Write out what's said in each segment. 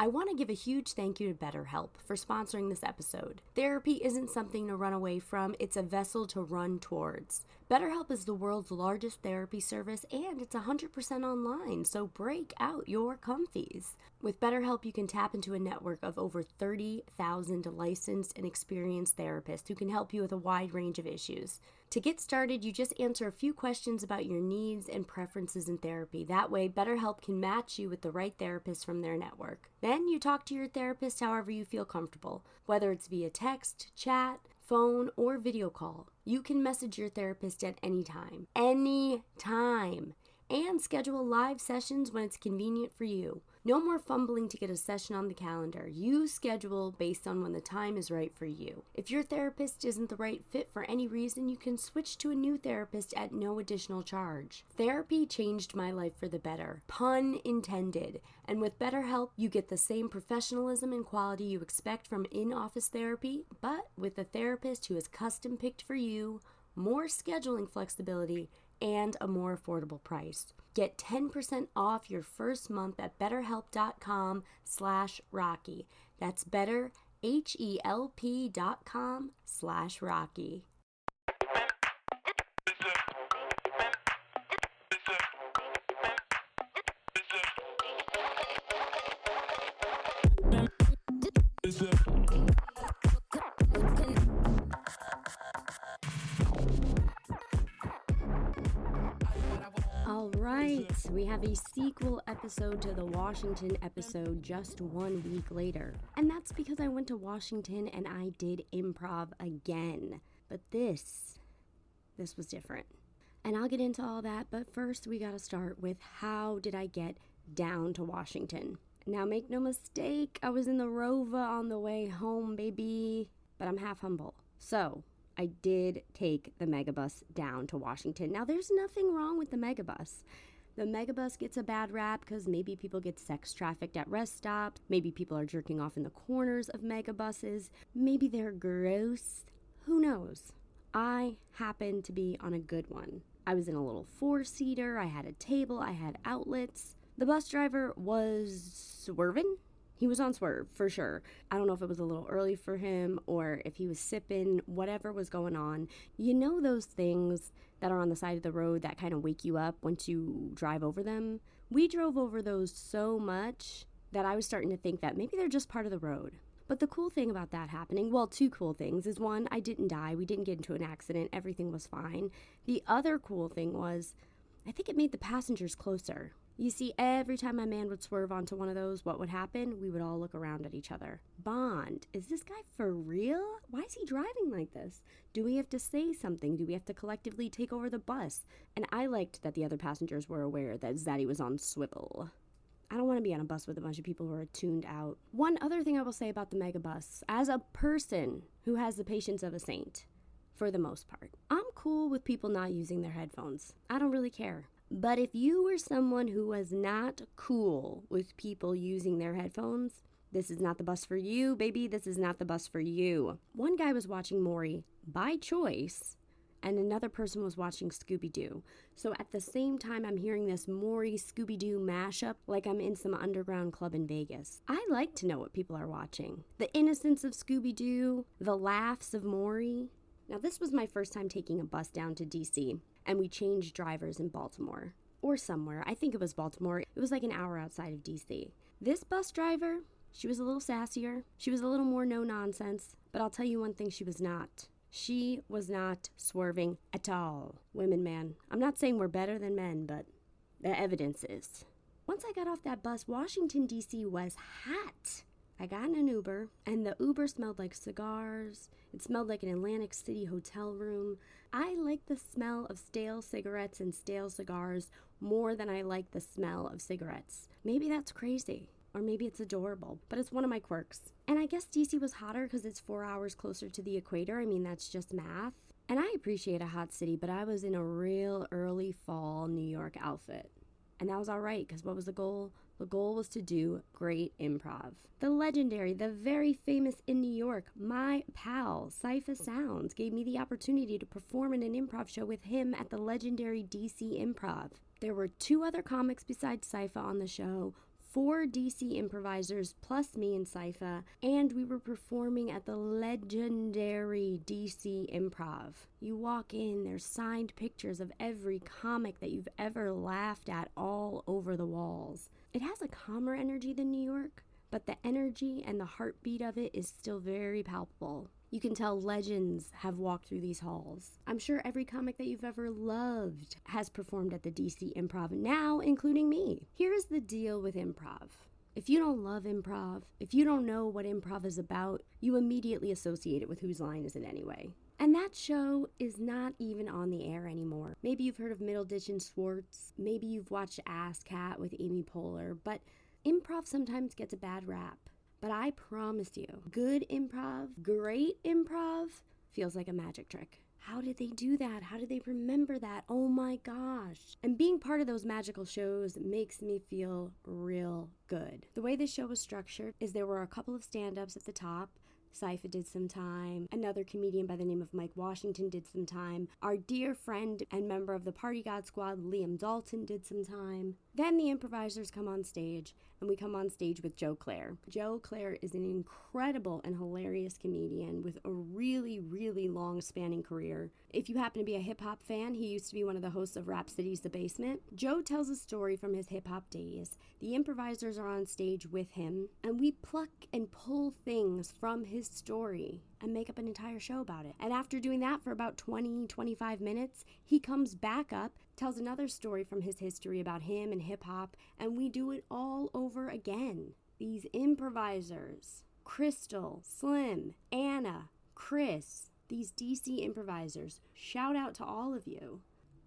I want to give a huge thank you to BetterHelp for sponsoring this episode. Therapy isn't something to run away from, it's a vessel to run towards. BetterHelp is the world's largest therapy service and it's 100% online, so break out your comfies. With BetterHelp, you can tap into a network of over 30,000 licensed and experienced therapists who can help you with a wide range of issues. To get started, you just answer a few questions about your needs and preferences in therapy. That way, BetterHelp can match you with the right therapist from their network. Then you talk to your therapist however you feel comfortable, whether it's via text, chat, phone, or video call. You can message your therapist at any time. Anytime. And schedule live sessions when it's convenient for you. No more fumbling to get a session on the calendar. You schedule based on when the time is right for you. If your therapist isn't the right fit for any reason, you can switch to a new therapist at no additional charge. Therapy changed my life for the better. Pun intended. And with BetterHelp, you get the same professionalism and quality you expect from in-office therapy, but with a therapist who is custom picked for you, more scheduling flexibility, and a more affordable price. Get 10% off your first month at betterhelp.com/Rocky. That's betterhelp.com/Rocky. All right, we have a sequel episode to the Washington episode just 1 week later. And that's because I went to Washington and I did improv again. But this was different. And I'll get into all that, but first we gotta start with how did I get down to Washington? Now make no mistake, I was in the Rova on the way home, baby. But I'm half humble. So I did take the megabus down to Washington. Now, there's nothing wrong with the megabus. The megabus gets a bad rap because maybe people get sex trafficked at rest stops. Maybe people are jerking off in the corners of megabuses. Maybe they're gross. Who knows? I happened to be on a good one. I was in a little four-seater. I had a table. I had outlets. The bus driver was swerving. He was on swerve, for sure. I don't know if it was a little early for him or if he was sipping, whatever was going on. You know those things that are on the side of the road that kind of wake you up once you drive over them? We drove over those so much that I was starting to think that maybe they're just part of the road. But the cool thing about that happening, well, two cool things, is one, I didn't die. We didn't get into an accident. Everything was fine. The other cool thing was, I think it made the passengers closer. You see, every time my man would swerve onto one of those, what would happen? We would all look around at each other. Bond, is this guy for real? Why is he driving like this? Do we have to say something? Do we have to collectively take over the bus? And I liked that the other passengers were aware that Zaddy was on swivel. I don't want to be on a bus with a bunch of people who are tuned out. One other thing I will say about the megabus, as a person who has the patience of a saint, for the most part, I'm cool with people not using their headphones. I don't really care. But if you were someone who was not cool with people using their headphones, this is not the bus for you, baby. This is not the bus for you. One guy was watching Maury by choice, and another person was watching Scooby-Doo. So at the same time, I'm hearing this Maury Scooby-Doo mashup like I'm in some underground club in Vegas. I like to know what people are watching. The innocence of Scooby-Doo, the laughs of Maury. Now, this was my first time taking a bus down to DC. And we changed drivers in Baltimore. Or somewhere. I think it was Baltimore. It was like an hour outside of DC. This bus driver, she was a little sassier. She was a little more no-nonsense. But I'll tell you one thing she was not. She was not swerving at all. Women, man. I'm not saying we're better than men, but the evidence is. Once I got off that bus, Washington, D.C. was hot. I got in an Uber, and the Uber smelled like cigars. It smelled like an Atlantic City hotel room. I like the smell of stale cigarettes and stale cigars more than I like the smell of cigarettes. Maybe that's crazy, or maybe it's adorable, but it's one of my quirks. And I guess DC was hotter because it's 4 hours closer to the equator. I mean, that's just math. And I appreciate a hot city, but I was in a real early fall New York outfit. And that was all right, because what was the goal? The goal was to do great improv. The legendary, the very famous in New York, my pal, Cypher Sounds, gave me the opportunity to perform in an improv show with him at the legendary DC Improv. There were 2 other comics besides Cypher on the show, 4 DC improvisers plus me and Sypha, and we were performing at the legendary DC Improv. You walk in, there's signed pictures of every comic that you've ever laughed at all over the walls. It has a calmer energy than New York, but the energy and the heartbeat of it is still very palpable. You can tell legends have walked through these halls. I'm sure every comic that you've ever loved has performed at the DC Improv now, including me. Here's the deal with improv. If you don't love improv, if you don't know what improv is about, you immediately associate it with whose line is it anyway. And that show is not even on the air anymore. Maybe you've heard of Middleditch and Schwartz. Maybe you've watched Ass Cat with Amy Poehler, but improv sometimes gets a bad rap. But I promise you, good improv, great improv, feels like a magic trick. How did they do that? How did they remember that? Oh my gosh. And being part of those magical shows makes me feel real good. The way this show was structured is there were a couple of stand-ups at the top. Sypha did some time. Another comedian by the name of Mike Washington did some time. Our dear friend and member of the Party God Squad, Liam Dalton, did some time. Then the improvisers come on stage, and we come on stage with Joe Clare. Joe Clare is an incredible and hilarious comedian with a really, really long spanning career. If you happen to be a hip-hop fan, he used to be one of the hosts of Rhapsody's The Basement. Joe tells a story from his hip-hop days. The improvisers are on stage with him, and we pluck and pull things from his story and make up an entire show about it. And after doing that for about 20-25 minutes, he comes back up, tells another story from his history about him and hip-hop, and we do it all over again. These improvisers, Crystal, Slim, Anna, Chris, these DC improvisers, shout out to all of you.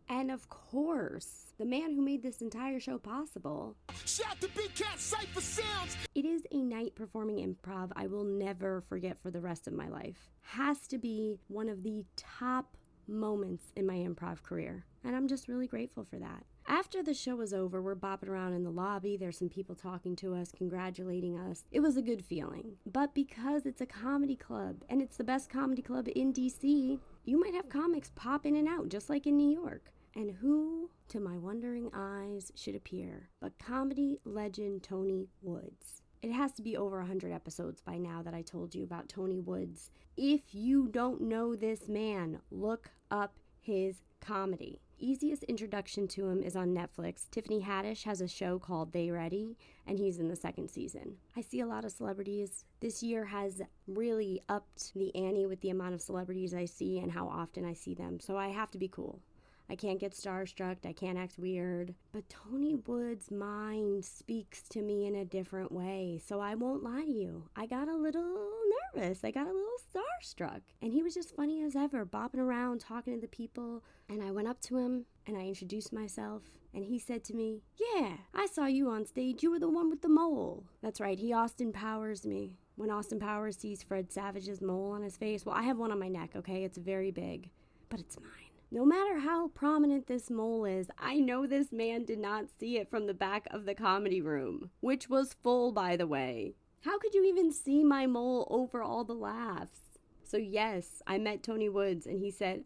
And of course, the man who made this entire show possible. Shout to Big Cat Sypha Sounds! It is a night performing improv I will never forget for the rest of my life. Has to be one of the top moments in my improv career. And I'm just really grateful for that. After the show was over, we're bopping around in the lobby. There's some people talking to us, congratulating us. It was a good feeling. But because it's a comedy club, and it's the best comedy club in DC, you might have comics pop in and out, just like in New York. And who, to my wondering eyes, should appear but comedy legend Tony Woods. It has to be over 100 episodes by now that I told you about Tony Woods. If you don't know this man, look up his comedy. Easiest introduction to him is on Netflix. Tiffany Haddish has a show called They Ready, and he's in the 2nd season. I see a lot of celebrities. This year has really upped the ante with the amount of celebrities I see and how often I see them, so I have to be cool. I can't get starstruck, I can't act weird, but Tony Wood's mind speaks to me in a different way, so I won't lie to you. I got a little nervous, I got a little starstruck, and he was just funny as ever, bopping around, talking to the people, and I went up to him, and I introduced myself, and he said to me, "Yeah, I saw you on stage, you were the one with the mole." That's right, he Austin Powers me. When Austin Powers sees Fred Savage's mole on his face, well, I have one on my neck, okay, it's very big, but it's mine. No matter how prominent this mole is, I know this man did not see it from the back of the comedy room, which was full, by the way. How could you even see my mole over all the laughs? So yes, I met Tony Woods, and he said,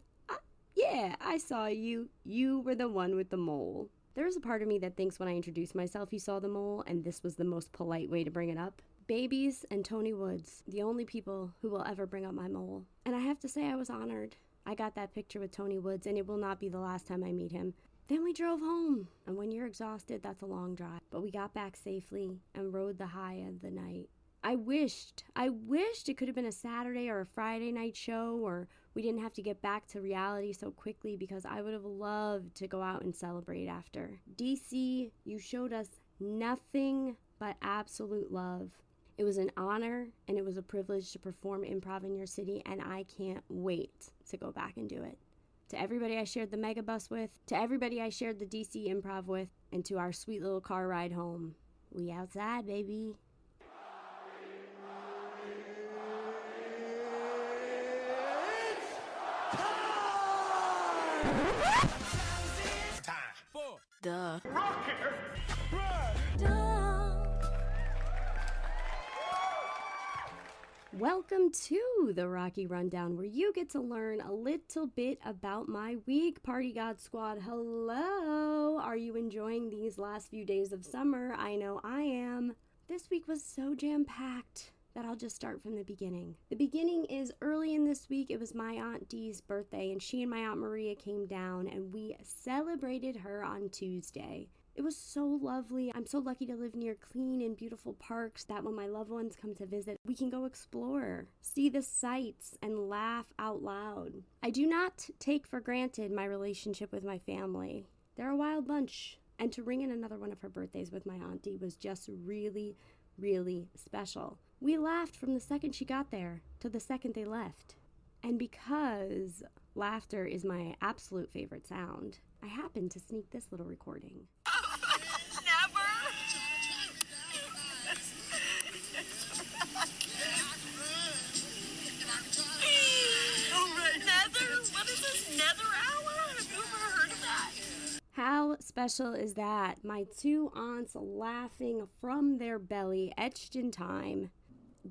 "Yeah, I saw you. You were the one with the mole." There's a part of me that thinks when I introduced myself, he saw the mole, and this was the most polite way to bring it up. Babies and Tony Woods, the only people who will ever bring up my mole. And I have to say I was honored. I got that picture with Tony Woods, and it will not be the last time I meet him. Then we drove home, and when you're exhausted, that's a long drive. But we got back safely and rode the high of the night. I wished it could have been a Saturday or a Friday night show, or we didn't have to get back to reality so quickly, because I would have loved to go out and celebrate after. DC, you showed us nothing but absolute love. It was an honor, and it was a privilege to perform improv in your city, and I can't wait to go back and do it. To everybody I shared the megabus with, to everybody I shared the DC Improv with, and to our sweet little car ride home. We outside, baby. Time for the Rocket. Duh. Welcome to the Rocky Rundown, where you get to learn a little bit about my week. Party God Squad, hello! Are you enjoying these last few days of summer? I know I am. This week was so jam-packed that I'll just start from the beginning. The beginning is early in this week. It was my Aunt Dee's birthday, and she and my Aunt Maria came down, and we celebrated her on Tuesday. It was so lovely. I'm so lucky to live near clean and beautiful parks that when my loved ones come to visit, we can go explore, see the sights, and laugh out loud. I do not take for granted my relationship with my family. They're a wild bunch. And to ring in another one of her birthdays with my auntie was just really, really special. We laughed from the second she got there to the second they left. And because laughter is my absolute favorite sound, I happened to sneak this little recording. How special is that? My two aunts laughing from their belly, etched in time.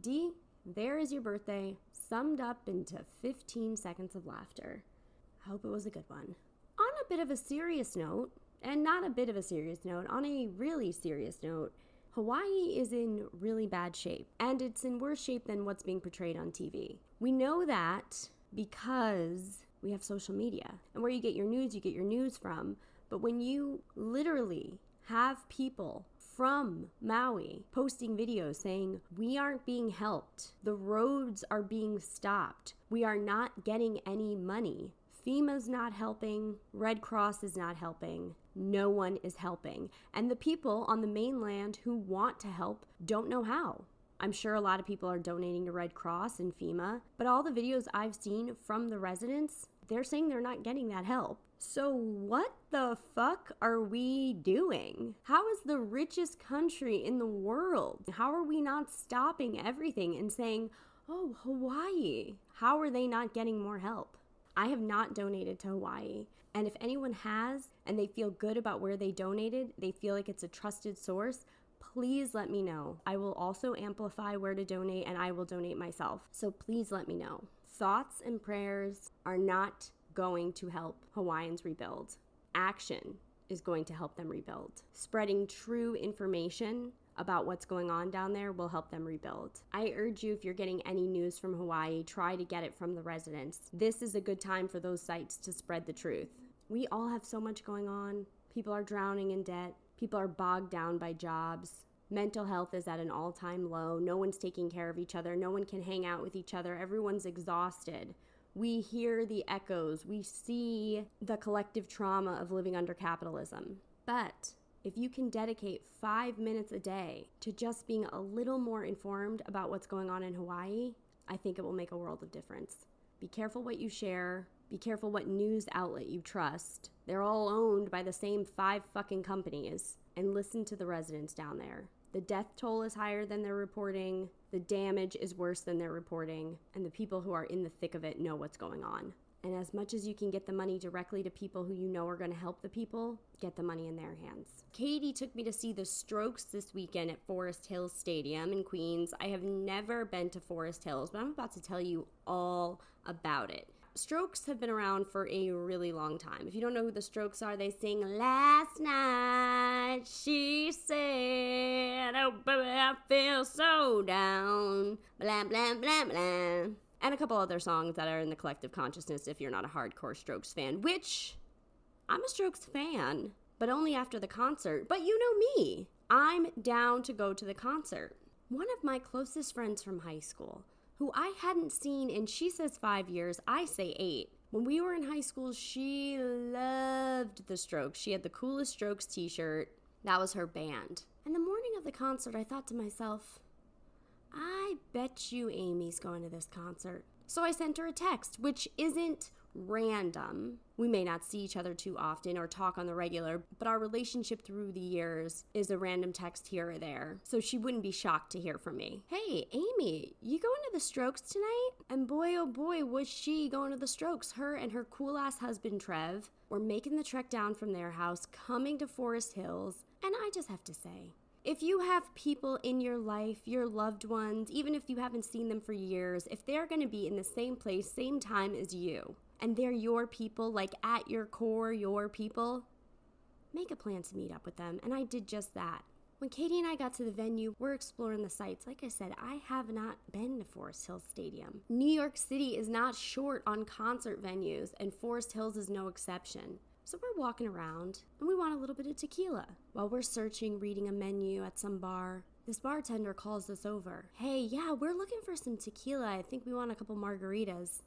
Dee, there is your birthday, summed up into 15 seconds of laughter. I hope it was a good one. On a bit of a serious note, and not a bit of a serious note, on a really serious note, Hawaii is in really bad shape, and it's in worse shape than what's being portrayed on TV. We know that because we have social media, and where you get your news from. But when you literally have people from Maui posting videos saying, we aren't being helped, the roads are being stopped, we are not getting any money, FEMA's not helping, Red Cross is not helping, no one is helping. And the people on the mainland who want to help don't know how. I'm sure a lot of people are donating to Red Cross and FEMA, but all the videos I've seen from the residents, they're saying they're not getting that help. So what the fuck are we doing? How is the richest country in the world? How are we not stopping everything and saying, oh, Hawaii, how are they not getting more help? I have not donated to Hawaii. And if anyone has, and they feel good about where they donated, they feel like it's a trusted source, please let me know. I will also amplify where to donate, and I will donate myself. So please let me know. Thoughts and prayers are not going to help Hawaiians rebuild. Action is going to help them rebuild. Spreading true information about what's going on down there will help them rebuild. I urge you, if you're getting any news from Hawaii, try to get it from the residents. This is a good time for those sites to spread the truth. We all have so much going on. People are drowning in debt. People are bogged down by jobs. Mental health is at an all-time low. No one's taking care of each other. No one can hang out with each other. Everyone's exhausted. We hear the echoes. We see the collective trauma of living under capitalism. But if you can dedicate 5 minutes a day to just being a little more informed about what's going on in Hawaii, I think it will make a world of difference. Be careful what you share. Be careful what news outlet you trust. They're all owned by the same 5 fucking companies. And listen to the residents down there. The death toll is higher than they're reporting. The damage is worse than they're reporting. And the people who are in the thick of it know what's going on. And as much as you can get the money directly to people who you know are going to help the people, get the money in their hands. Katie took me to see the Strokes this weekend at Forest Hills Stadium in Queens. I have never been to Forest Hills, but I'm about to tell you all about it. Strokes have been around for a really long time. If you don't know who the Strokes are, they sing "Last Night She Said, Oh baby, I feel so down, blah blah blah blah," and a couple other songs that are in the collective consciousness if you're not a hardcore Strokes fan, which I'm a Strokes fan, but only after the concert. But you know me, I'm down to go to the concert. One of my closest friends from high school, who I hadn't seen in, she says 5 years, I say 8. When we were in high school, she loved the Strokes. She had the coolest Strokes t-shirt. That was her band. And the morning of the concert, I thought to myself, I bet you Amy's going to this concert. So I sent her a text, which isn't random. We may not see each other too often or talk on the regular, but our relationship through the years is a random text here or there. So she wouldn't be shocked to hear from me. Hey, Amy, you going to the Strokes tonight? And boy, oh boy, was she going to the Strokes. Her and her cool-ass husband, Trev, were making the trek down from their house, coming to Forest Hills. And I just have to say, If you have people in your life, your loved ones, even if you haven't seen them for years, if they're going to be in the same place, same time as you, and they're your people, like at your core, your people, make a plan to meet up with them. And I did just that. When Katie and I got to the venue, we're exploring the sites. Like I said, I have not been to Forest Hills Stadium. New York City is not short on concert venues, and Forest Hills is no exception. So we're walking around, and we want a little bit of tequila. While we're searching, reading a menu at some bar, this bartender calls us over. Hey, yeah, we're looking for some tequila. I think we want a couple margaritas.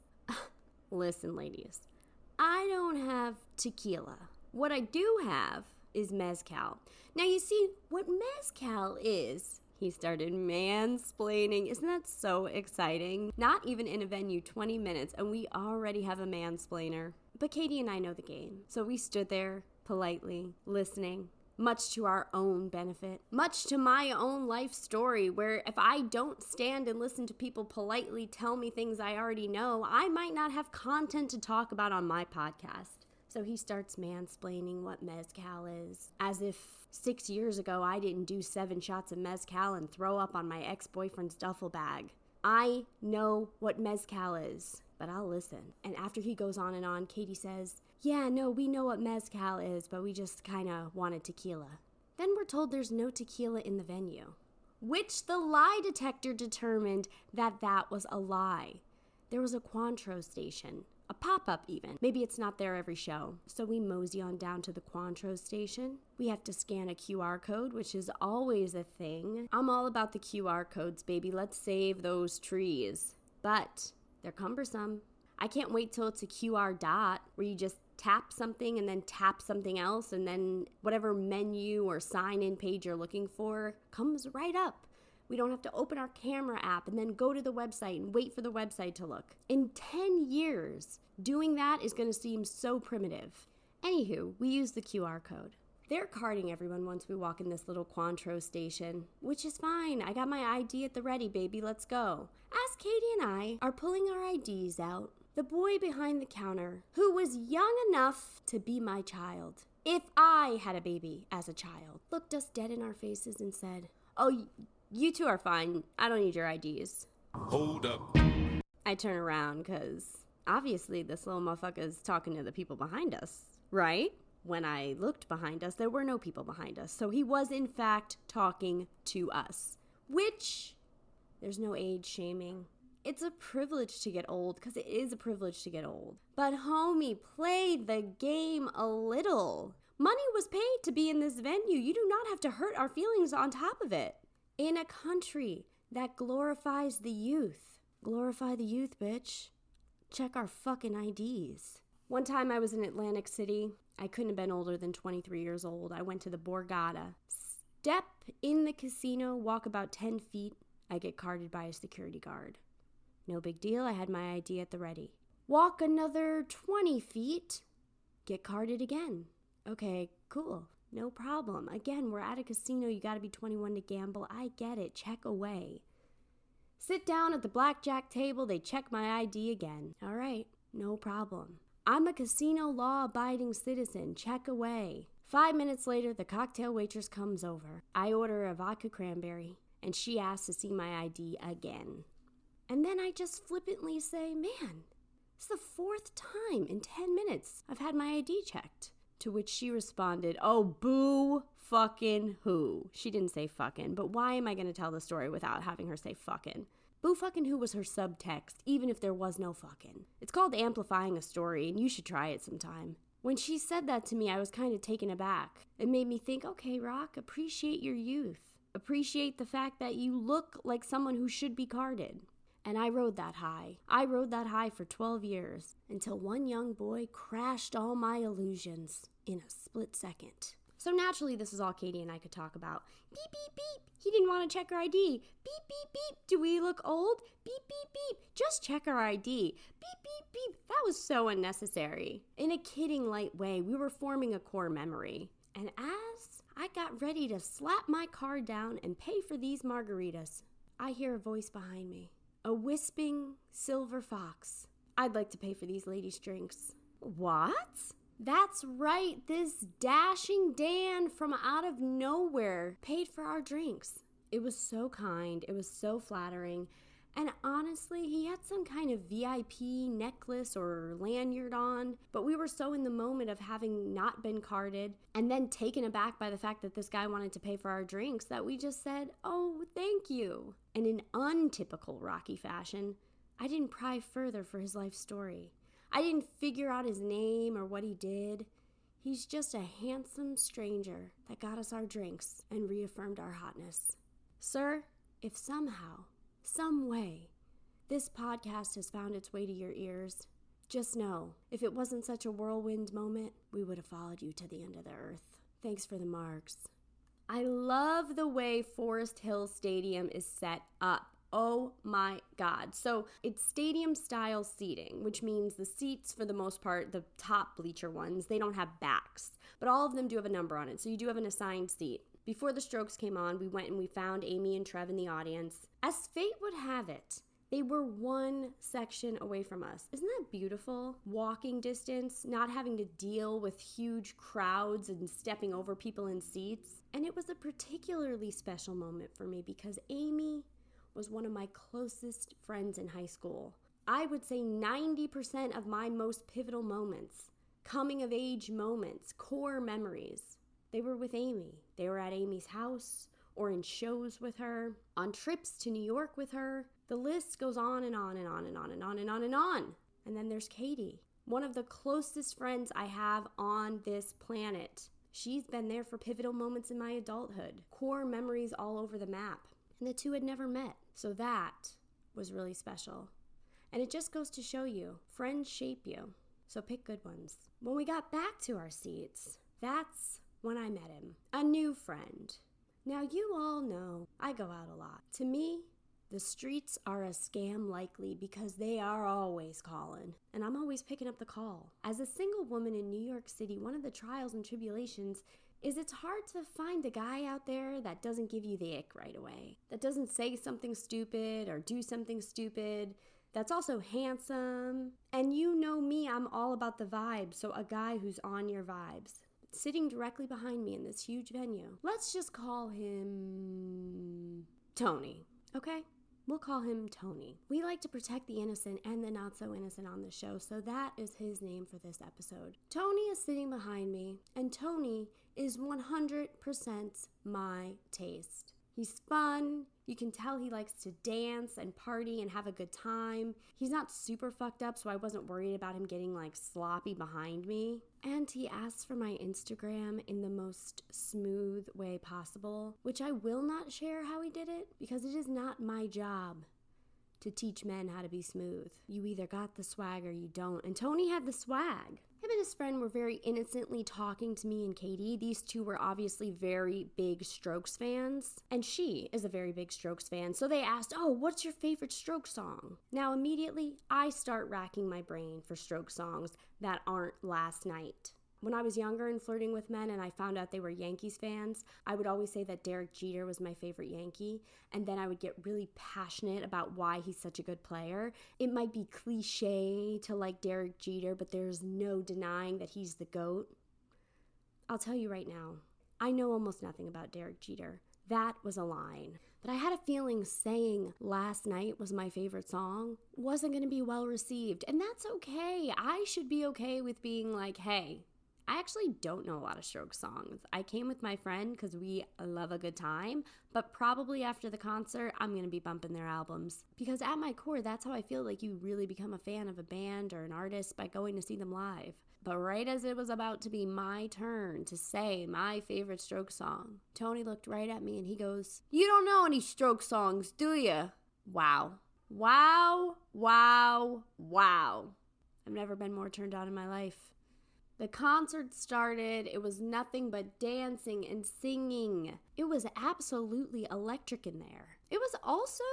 Listen, ladies, I don't have tequila. What I do have is mezcal. Now, you see, what mezcal is, he started mansplaining. Isn't that so exciting? Not even in a venue, 20 minutes, and we already have a mansplainer. But Katie and I know the game, so we stood there politely, listening, much to our own benefit, much to my own life story, where if I don't stand and listen to people politely tell me things I already know, I might not have content to talk about on my podcast. So he starts mansplaining what mezcal is, as if 6 years ago I didn't do 7 shots of mezcal and throw up on my ex-boyfriend's duffel bag. I know what mezcal is, but I'll listen. And after he goes on and on, Katie says, yeah, no, we know what mezcal is, but we just kind of wanted tequila. Then we're told there's no tequila in the venue, which the lie detector determined that that was a lie. There was a Cointreau station. A pop-up even. Maybe it's not there every show. So we mosey on down to the Cointreau station. We have to scan a QR code, which is always a thing. I'm all about the QR codes, baby. Let's save those trees. But they're cumbersome. I can't wait till it's a QR dot where you just tap something and then tap something else, and then whatever menu or sign-in page you're looking for comes right up. We don't have to open our camera app and then go to the website and wait for the website to look. In 10 years, doing that is going to seem so primitive. Anywho, we use the QR code. They're carding everyone once we walk in this little Cointreau station, which is fine. I got my ID at the ready, baby. Let's go. As Katie and I are pulling our IDs out, the boy behind the counter, who was young enough to be my child, if I had a baby as a child, looked us dead in our faces and said, oh, you two are fine. I don't need your IDs. Hold up. I turn around because obviously this little motherfucker is talking to the people behind us, right? When I looked behind us, there were no people behind us. So he was in fact talking to us, which there's no age shaming. It's a privilege to get old, because it is a privilege to get old. But homie, play the game a little. Money was paid to be in this venue. You do not have to hurt our feelings on top of it. In a country that glorifies the youth. Glorify the youth, bitch. Check our fucking IDs. One time I was in Atlantic City. I couldn't have been older than 23 years old. I went to the Borgata. Step in the casino, walk about 10 feet. I get carded by a security guard. No big deal. I had my ID at the ready. Walk another 20 feet. Get carded again. Okay, cool. No problem. Again, we're at a casino. You got to be 21 to gamble. I get it. Check away. Sit down at the blackjack table. They check my ID again. All right. No problem. I'm a casino law-abiding citizen. Check away. 5 minutes later, the cocktail waitress comes over. I order a vodka cranberry, and she asks to see my ID again. And then I just flippantly say, man, it's the 4th time in 10 minutes I've had my ID checked. To which she responded, oh, boo fucking who. She didn't say fucking, but why am I going to tell the story without having her say fucking? Boo fucking who was her subtext, even if there was no fucking. It's called amplifying a story, and you should try it sometime. When she said that to me, I was kind of taken aback. It made me think, okay, Rock, appreciate your youth. Appreciate the fact that you look like someone who should be carded. And I rode that high. I rode that high for 12 years until one young boy crashed all my illusions in a split second. So naturally, this is all Katie and I could talk about. Beep, beep, beep. He didn't want to check our ID. Beep, beep, beep. Do we look old? Beep, beep, beep. Just check our ID. Beep, beep, beep. That was so unnecessary. In a kidding light way, we were forming a core memory. And as I got ready to slap my card down and pay for these margaritas, I hear a voice behind me. A wisping silver fox. I'd like to pay for these ladies' drinks. What? That's right, this dashing Dan from out of nowhere paid for our drinks. It was so kind, it was so flattering, and honestly, he had some kind of VIP necklace or lanyard on, but we were so in the moment of having not been carded and then taken aback by the fact that this guy wanted to pay for our drinks that we just said, "Oh, thank you." And in untypical Rocky fashion, I didn't pry further for his life story. I didn't figure out his name or what he did. He's just a handsome stranger that got us our drinks and reaffirmed our hotness. Sir, if somehow, some way, this podcast has found its way to your ears, just know, if it wasn't such a whirlwind moment, we would have followed you to the end of the earth. Thanks for the marks. I love the way Forest Hill Stadium is set up. Oh my God. So it's stadium style seating, which means the seats, for the most part, the top bleacher ones, they don't have backs, but all of them do have a number on it. So you do have an assigned seat. Before the Strokes came on, we went and we found Amy and Trev in the audience. As fate would have it, they were one section away from us. Isn't that beautiful? Walking distance, not having to deal with huge crowds and stepping over people in seats. And it was a particularly special moment for me because Amy was one of my closest friends in high school. I would say 90% of my most pivotal moments, coming of age moments, core memories, they were with Amy. They were at Amy's house or in shows with her, on trips to New York with her. The list goes on and on and on and on and on and on and on. And then there's Katie, one of the closest friends I have on this planet. She's been there for pivotal moments in my adulthood, core memories all over the map. And the two had never met. So that was really special. And it just goes to show you, friends shape you. So pick good ones. When we got back to our seats, that's when I met him. A new friend. Now you all know I go out a lot. To me, the streets are a scam likely because they are always calling. And I'm always picking up the call. As a single woman in New York City, one of the trials and tribulations is it's hard to find a guy out there that doesn't give you the ick right away, that doesn't say something stupid or do something stupid, that's also handsome. And you know me, I'm all about the vibe, so a guy who's on your vibes. Sitting directly behind me in this huge venue. Let's just call him Tony, okay? We'll call him Tony. We like to protect the innocent and the not so innocent on the show, so that is his name for this episode. Tony is sitting behind me, and Tony is 100% my taste. He's fun. You can tell he likes to dance and party and have a good time. He's not super fucked up, so I wasn't worried about him getting sloppy behind me. And he asked for my Instagram in the most smooth way possible, which I will not share how he did it because it is not my job to teach men how to be smooth. You either got the swag or you don't. And Tony had the swag. Him and his friend were very innocently talking to me and Katie. These two were obviously very big Strokes fans, and she is a very big Strokes fan. So they asked, "Oh, what's your favorite Strokes song?" Now immediately I start racking my brain for Strokes songs that aren't Last Night. When I was younger and flirting with men and I found out they were Yankees fans, I would always say that Derek Jeter was my favorite Yankee, and then I would get really passionate about why he's such a good player. It might be cliche to like Derek Jeter, but there's no denying that he's the GOAT. I'll tell you right now, I know almost nothing about Derek Jeter. That was a line. But I had a feeling saying Last Night was my favorite song wasn't going to be well received, and that's okay. I should be okay with being like, hey, I actually don't know a lot of Strokes songs. I came with my friend because we love a good time, but probably after the concert, I'm going to be bumping their albums. Because at my core, that's how I feel like you really become a fan of a band or an artist by going to see them live. But right as it was about to be my turn to say my favorite Strokes song, Tony looked right at me and he goes, "You don't know any Strokes songs, do you?" Wow. Wow, wow, wow. I've never been more turned on in my life. The concert started. It was nothing but dancing and singing. It was absolutely electric in there. It was also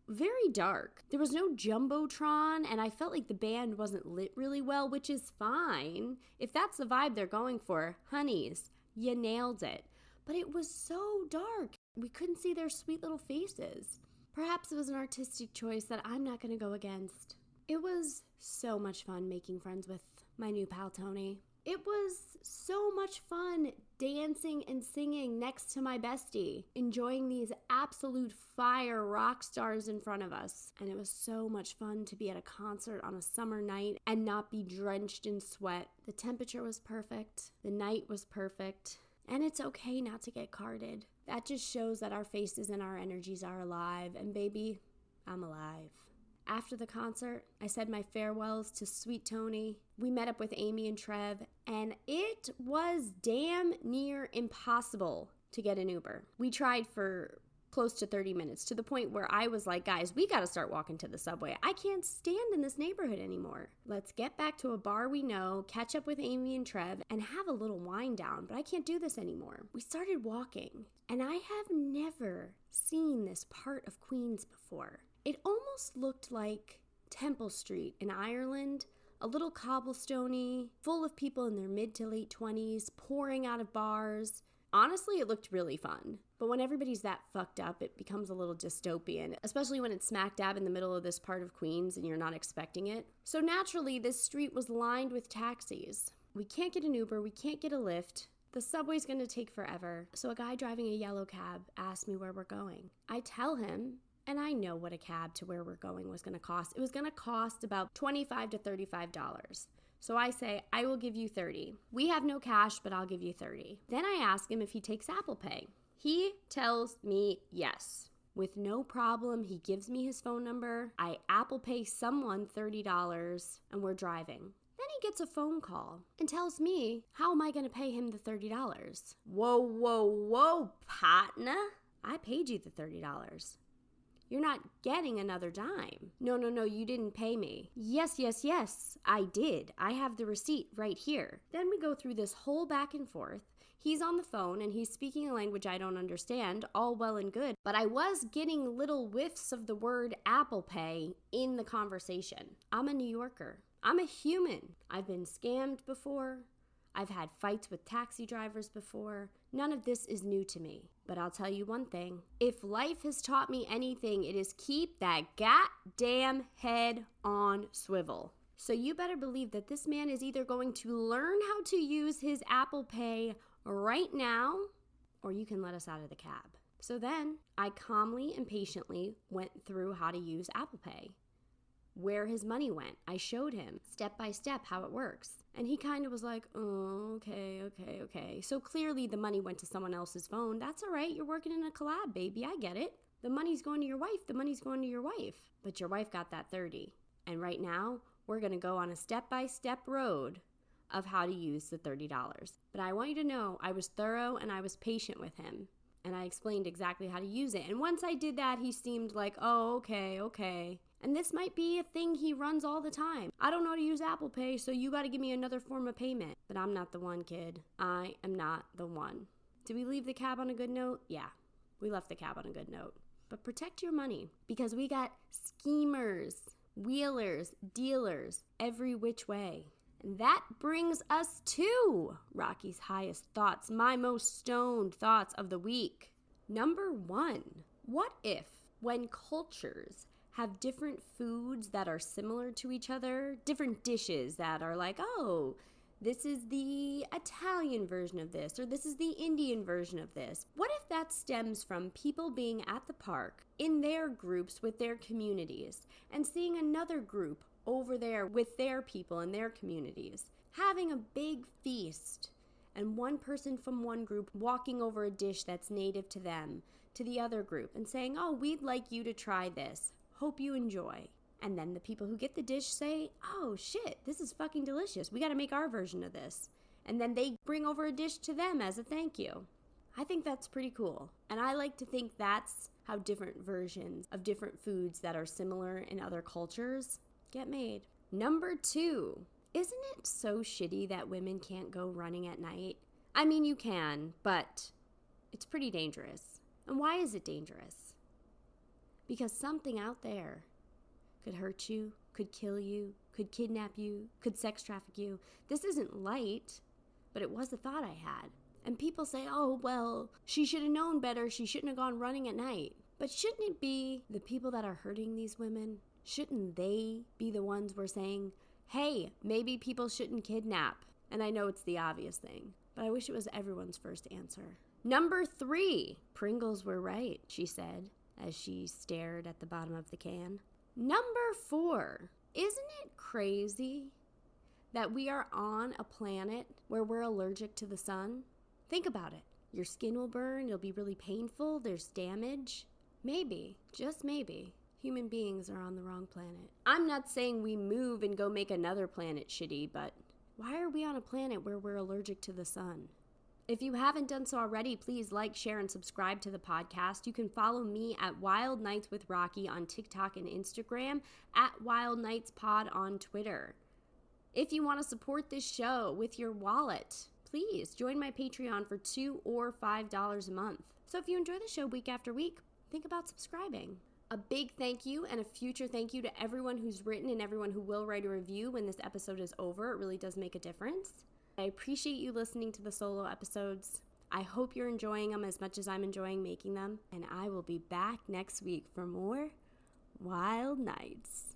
very dark. There was no jumbotron, and I felt like the band wasn't lit really well, which is fine. If that's the vibe they're going for, honeys, you nailed it. But it was so dark. We couldn't see their sweet little faces. Perhaps it was an artistic choice that I'm not going to go against. It was so much fun making friends with my new pal Tony. It was so much fun dancing and singing next to my bestie, enjoying these absolute fire rock stars in front of us. And it was so much fun to be at a concert on a summer night and not be drenched in sweat. The temperature was perfect. The night was perfect. And it's okay not to get carded. That just shows that our faces and our energies are alive. And baby, I'm alive. After the concert, I said my farewells to Sweet Tony. We met up with Amy and Trev, and it was damn near impossible to get an Uber. We tried for close to 30 minutes, to the point where I was like, guys, we gotta start walking to the subway. I can't stand in this neighborhood anymore. Let's get back to a bar we know, catch up with Amy and Trev, and have a little wind down, but I can't do this anymore. We started walking, and I have never seen this part of Queens before. It almost looked like Temple Street in Ireland, a little cobblestoney, full of people in their mid to late 20s, pouring out of bars. Honestly, it looked really fun. But when everybody's that fucked up, it becomes a little dystopian, especially when it's smack dab in the middle of this part of Queens and you're not expecting it. So naturally, this street was lined with taxis. We can't get an Uber, we can't get a Lyft. The subway's gonna take forever. So a guy driving a yellow cab asked me where we're going. I tell him, and I know what a cab to where we're going was going to cost. It was going to cost about $25 to $35. So I say, I will give you $30. We have no cash, but I'll give you $30. Then I ask him if he takes Apple Pay. He tells me yes. With no problem, he gives me his phone number. I Apple Pay someone $30, and we're driving. Then he gets a phone call and tells me, how am I going to pay him the $30? Whoa, partner. I paid you the $30. You're not getting another dime. No, you didn't pay me. Yes, I did. I have the receipt right here. Then we go through this whole back and forth. He's on the phone and he's speaking a language I don't understand, all well and good, but I was getting little whiffs of the word Apple Pay in the conversation. I'm a New Yorker. I'm a human. I've been scammed before. I've had fights with taxi drivers before. None of this is new to me. But I'll tell you one thing. If life has taught me anything, it is keep that goddamn head on swivel. So you better believe that this man is either going to learn how to use his Apple Pay right now, or you can let us out of the cab. So then I calmly and patiently went through how to use Apple Pay, where his money went. I showed him step by step how it works. And he kind of was like, oh, okay. So clearly the money went to someone else's phone. That's all right. You're working in a collab, baby. I get it. The money's going to your wife. But your wife got that 30. And right now, we're going to go on a step-by-step road of how to use the $30. But I want you to know I was thorough and I was patient with him. And I explained exactly how to use it. And once I did that, he seemed like, oh, okay. And this might be a thing he runs all the time. I don't know how to use Apple Pay, so you got to give me another form of payment. But I'm not the one, kid. I am not the one. Did we leave the cab on a good note? Yeah, we left the cab on a good note. But protect your money, because we got schemers, wheelers, dealers, every which way. And that brings us to Rocky's highest thoughts, my most stoned thoughts of the week. Number 1, what if when cultures have different foods that are similar to each other, different dishes that are like, oh, this is the Italian version of this, or this is the Indian version of this. What if that stems from people being at the park in their groups with their communities and seeing another group over there with their people and their communities, having a big feast, and one person from one group walking over a dish that's native to them to the other group and saying, oh, we'd like you to try this. Hope you enjoy. And then the people who get the dish say, oh shit, this is fucking delicious. We got to make our version of this. And then they bring over a dish to them as a thank you. I think that's pretty cool. And I like to think that's how different versions of different foods that are similar in other cultures get made. Number 2, isn't it so shitty that women can't go running at night? I mean, you can, but it's pretty dangerous. And why is it dangerous? Because something out there could hurt you, could kill you, could kidnap you, could sex traffic you. This isn't light, but it was a thought I had. And people say, oh, well, she should have known better. She shouldn't have gone running at night. But shouldn't it be the people that are hurting these women? Shouldn't they be the ones we're saying, hey, maybe people shouldn't kidnap? And I know it's the obvious thing, but I wish it was everyone's first answer. Number 3, Pringles were right, she said, as she stared at the bottom of the can. Number 4, isn't it crazy that we are on a planet where we're allergic to the sun? Think about it. Your skin will burn, it'll be really painful, there's damage. Maybe, just maybe, human beings are on the wrong planet. I'm not saying we move and go make another planet shitty, but why are we on a planet where we're allergic to the sun? If you haven't done so already, please like, share, and subscribe to the podcast. You can follow me at Wild Nights with Rocky on TikTok and Instagram, at Wild Nights Pod on Twitter. If you want to support this show with your wallet, please join my Patreon for $2 or $5 a month. So if you enjoy the show week after week, think about subscribing. A big thank you and a future thank you to everyone who's written and everyone who will write a review when this episode is over. It really does make a difference. I appreciate you listening to the solo episodes. I hope you're enjoying them as much as I'm enjoying making them. And I will be back next week for more Wild Nights.